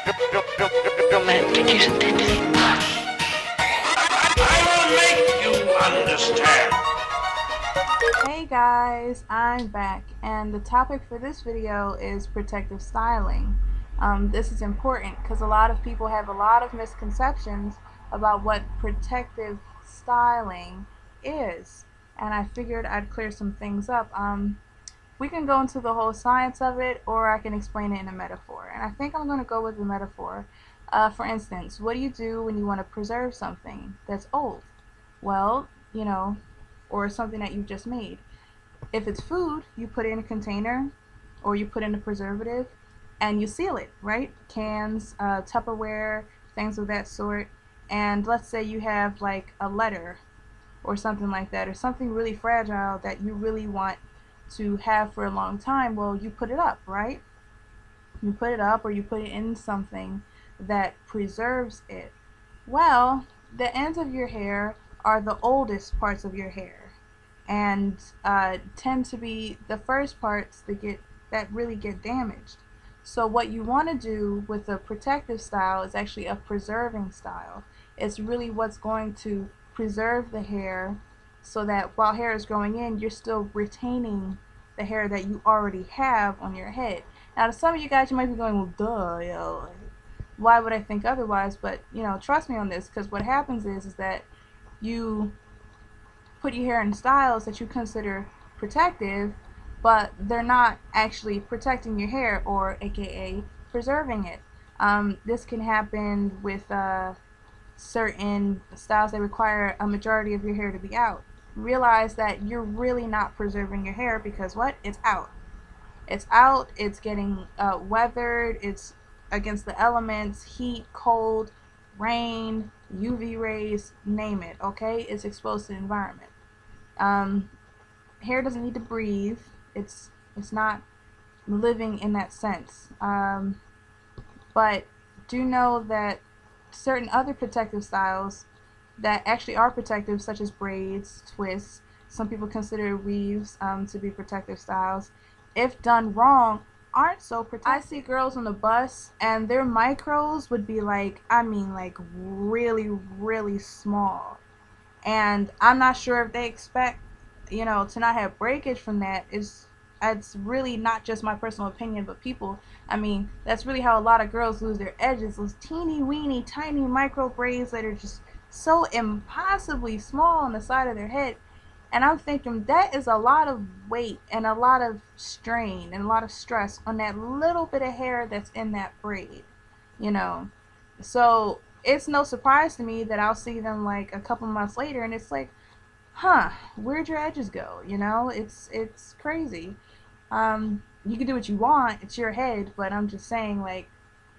Romantic, isn't it? I will make you understand. Hey guys, I'm back, and the topic for this video is protective styling. This is important because a lot of people have a lot of misconceptions about what protective styling is, and I figured I'd clear some things up. We can go into the whole science of it, or I can explain it in a metaphor, and I think I'm going to go with the metaphor. For instance, what do you do when you want to preserve something that's old? Well, or something that you've just made. If it's food, you put it in a container or you put in a preservative and you seal it, right? Cans, Tupperware, things of that sort. And let's say you have like a letter or something like that, or something really fragile that you really want to have for a long time. Well, you put it up, right? You put it up or you put it in something that preserves it. Well, the ends of your hair are the oldest parts of your hair, and tend to be the first parts that really get damaged. So what you want to do with a protective style is actually a preserving style. It's really what's going to preserve the hair so that while hair is growing in, you're still retaining the hair that you already have on your head. Now, to some of you guys, you might be going, well, duh, why would I think otherwise? But trust me on this, because what happens is that you put your hair in styles that you consider protective, but they're not actually protecting your hair, or aka preserving it. This can happen with certain styles that require a majority of your hair to be out. Realize that you're really not preserving your hair, because what? It's out. It's out, it's getting weathered, it's against the elements, heat, cold, rain, UV rays, name it, okay? It's exposed to the environment. Hair doesn't need to breathe. It's not living in that sense. But do know that certain other protective styles that actually are protective, such as braids, twists, some people consider weaves to be protective styles, if done wrong, aren't so protective. I see girls on the bus and their micros would be like, like really, really small. And I'm not sure if they expect, to not have breakage from that. It's really not just my personal opinion, but people, that's really how a lot of girls lose their edges. Those teeny weeny tiny micro braids that are just so impossibly small on the side of their head. And I'm thinking that is a lot of weight and a lot of strain and a lot of stress on that little bit of hair that's in that braid, So it's no surprise to me that I'll see them like a couple months later and it's like, huh, where'd your edges go? It's crazy. You can do what you want, it's your head, but I'm just saying, like,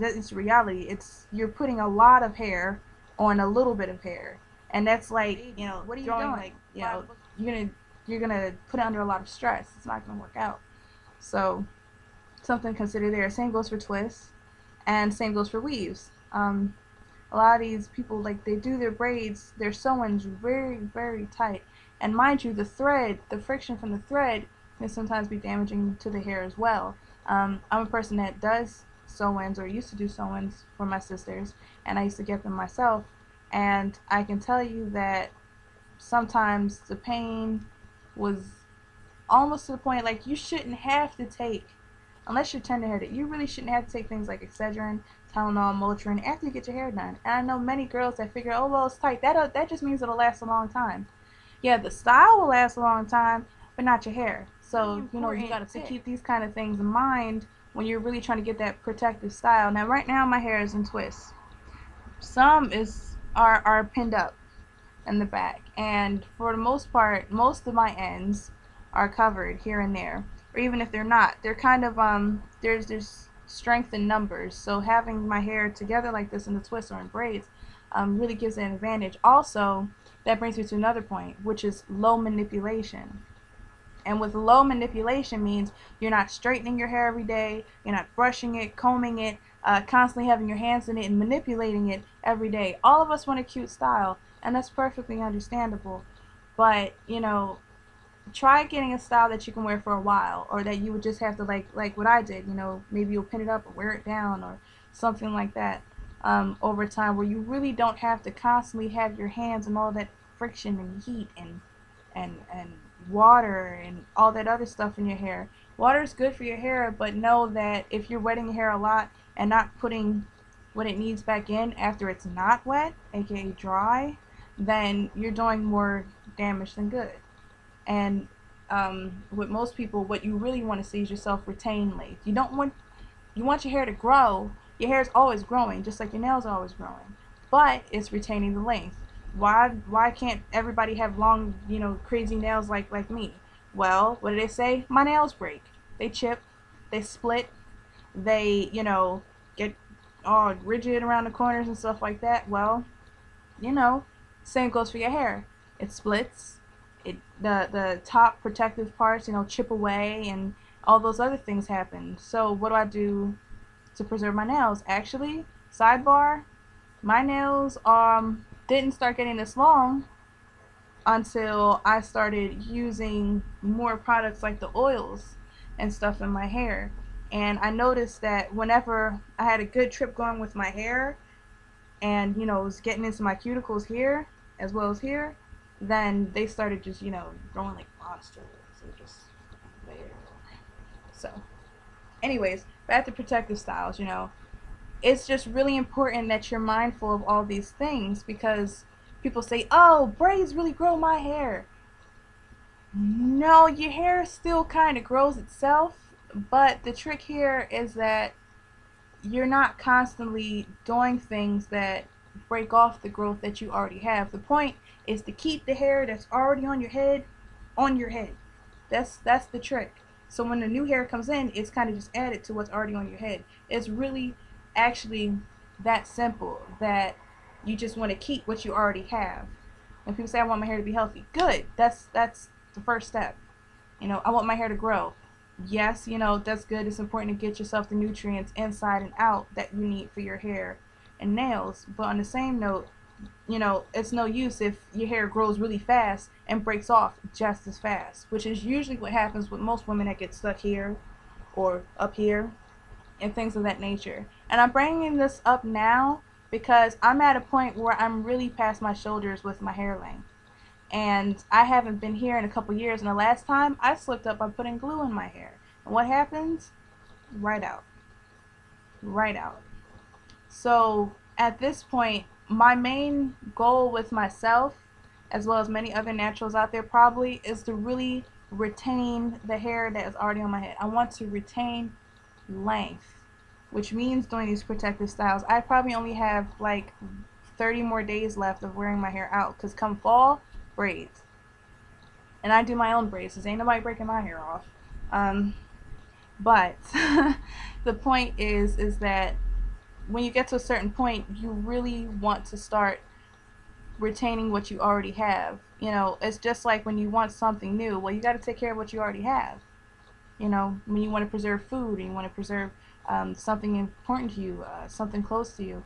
it's reality. You're putting a lot of hair on a little bit of hair. And that's like, what are you doing? Like, you're gonna put it under a lot of stress. It's not gonna work out. So something to consider there. Same goes for twists, and same goes for weaves. A lot of these people, like, they do their braids, their sew-ins very, very tight. And mind you, the friction from the thread can sometimes be damaging to the hair as well. I'm a person that does sew-ins, or used to do sew-ins for my sisters, and I used to get them myself. And I can tell you that sometimes the pain was almost to the point, like, you shouldn't have to take, unless you're tender-headed, you really shouldn't have to take things like Excedrin, Tylenol, Motrin after you get your hair done. And I know many girls that figure, oh, well, it's tight. That just means it'll last a long time. Yeah, the style will last a long time, but not your hair. So, you got to keep these kind of things in mind when you're really trying to get that protective style. Now, right now, my hair is in twists. Some are pinned up in the back, and for the most part, most of my ends are covered here and there. Or even if they're not, they're kind of there's strength in numbers. So having my hair together like this in the twists or in braids really gives it an advantage. Also, that brings me to another point, which is low manipulation. And with low manipulation means you're not straightening your hair every day, you're not brushing it, combing it, constantly having your hands in it and manipulating it every day. All of us want a cute style, and that's perfectly understandable. But, try getting a style that you can wear for a while, or that you would just have to, like what I did, maybe you'll pin it up or wear it down, or something like that, over time, where you really don't have to constantly have your hands and all that friction and heat and water and all that other stuff in your hair. Water is good for your hair, but know that if you're wetting your hair a lot and not putting what it needs back in after it's not wet, aka dry, then you're doing more damage than good. And with most people, what you really want to see is yourself retain length. You want your hair to grow. Your hair is always growing, just like your nails are always growing, but it's retaining the length. Why can't everybody have long, crazy nails like me? Well, what do they say? My nails break. They chip, they split, they, get all rigid around the corners and stuff like that. Well, same goes for your hair. It splits. The top protective parts, chip away, and all those other things happen. So what do I do to preserve my nails? Actually, sidebar, my nails didn't start getting this long until I started using more products like the oils and stuff in my hair. And I noticed that whenever I had a good trip going with my hair and, it was getting into my cuticles here as well as here, then they started just, growing like monsters and just there. So, anyways, back to protective styles, it's just really important that you're mindful of all these things, because people say, oh, braids really grow my hair. No, your hair still kind of grows itself, but the trick here is that you're not constantly doing things that break off the growth that you already have. The point is to keep the hair that's already on your head on your head. That's the trick. So when the new hair comes in, it's kind of just added to what's already on your head. It's really actually that simple, that you just want to keep what you already have. When people say, I want my hair to be healthy, good. That's the first step. I want my hair to grow. Yes, that's good. It's important to get yourself the nutrients inside and out that you need for your hair and nails. But on the same note, it's no use if your hair grows really fast and breaks off just as fast, which is usually what happens with most women that get stuck here or up here and things of that nature. And I'm bringing this up now because I'm at a point where I'm really past my shoulders with my hair length. And I haven't been here in a couple years, and the last time I slipped up by putting glue in my hair. And what happens? Right out. Right out. So at this point, my main goal with myself, as well as many other naturals out there probably, is to really retain the hair that is already on my head. I want to retain length, which means doing these protective styles. I probably only have like 30 more days left of wearing my hair out, because come fall, braids. And I do my own braids, because ain't nobody breaking my hair off. But the point is that when you get to a certain point, you really want to start retaining what you already have. It's just like when you want something new. Well, you got to take care of what you already have. When you want to preserve food and you want to preserve something important to you, something close to you,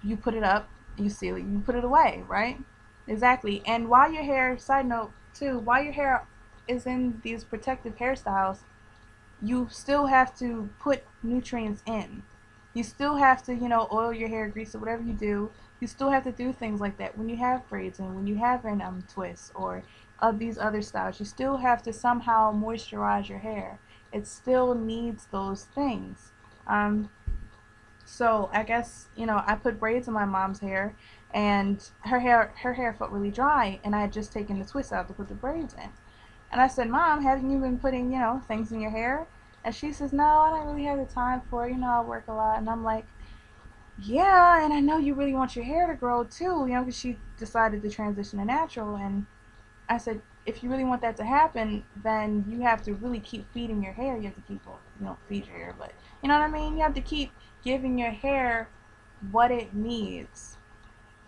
you put it up, you seal it, you put it away, right? Exactly. And while your hair, side note too, while your hair is in these protective hairstyles, you still have to put nutrients in. You still have to, oil your hair, grease it, whatever you do. You still have to do things like that when you have braids and when you have in twists or these other styles. You still have to somehow moisturize your hair. It still needs those things. So I guess, I put braids in my mom's hair, and her hair felt really dry, and I had just taken the twist out to put the braids in. And I said, Mom, haven't you been putting, things in your hair? And she says, no, I don't really have the time for it. I work a lot. And I'm like, yeah, and I know you really want your hair to grow too, because she decided to transition to natural. And I said, if you really want that to happen, then you have to really keep feeding your hair. You have to keep, feed your hair, but you know what I mean? You have to keep giving your hair what it needs.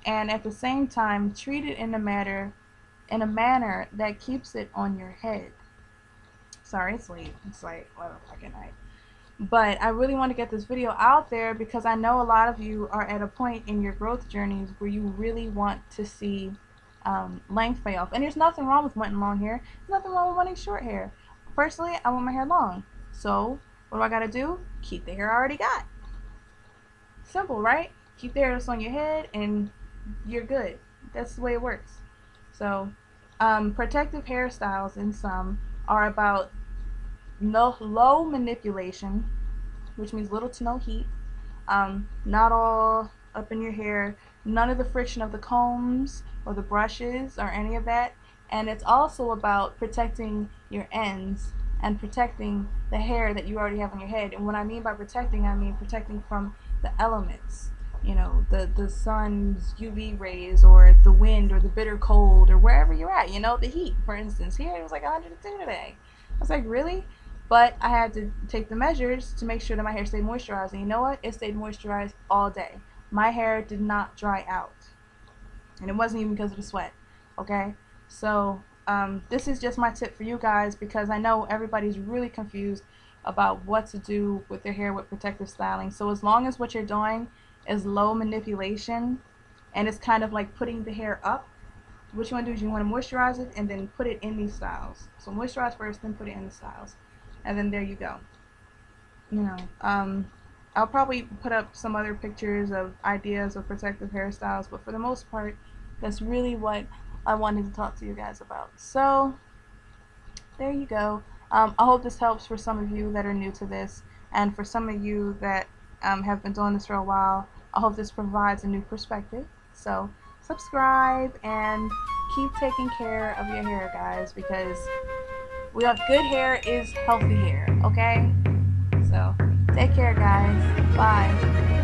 And at the same time, treat it in a manner that keeps it on your head. Sorry, it's late. It's like 11 o'clock at night. But I really want to get this video out there because I know a lot of you are at a point in your growth journeys where you really want to see length pay off. And there's nothing wrong with wanting long hair. There's nothing wrong with wanting short hair. Personally, I want my hair long. So what do I got to do? Keep the hair I already got. Simple, right? Keep the hair that's on your head and you're good. That's the way it works. So protective hairstyles in some are about low manipulation, which means little to no heat, not all up in your hair, none of the friction of the combs or the brushes or any of that. And it's also about protecting your ends and protecting the hair that you already have on your head. And what I mean by protecting, I mean protecting from the elements, you know, the sun's UV rays or the wind or the bitter cold or wherever you're at, you know, the heat, for instance. Here it was like 102 today. I was like, really? But I had to take the measures to make sure that my hair stayed moisturized. And you know what? It stayed moisturized all day. My hair did not dry out. And it wasn't even because of the sweat. Okay? So this is just my tip for you guys, because I know everybody's really confused about what to do with their hair with protective styling. So as long as what you're doing is low manipulation and it's kind of like putting the hair up, what you want to do is you want to moisturize it and then put it in these styles. So moisturize first, then put it in the styles. And then there you go. You know, I'll probably put up some other pictures of ideas of protective hairstyles, but for the most part, that's really what I wanted to talk to you guys about. So there you go. I hope this helps for some of you that are new to this, and for some of you that have been doing this for a while, I hope this provides a new perspective. So subscribe and keep taking care of your hair, guys, because good hair is healthy hair, okay? So take care, guys. Bye.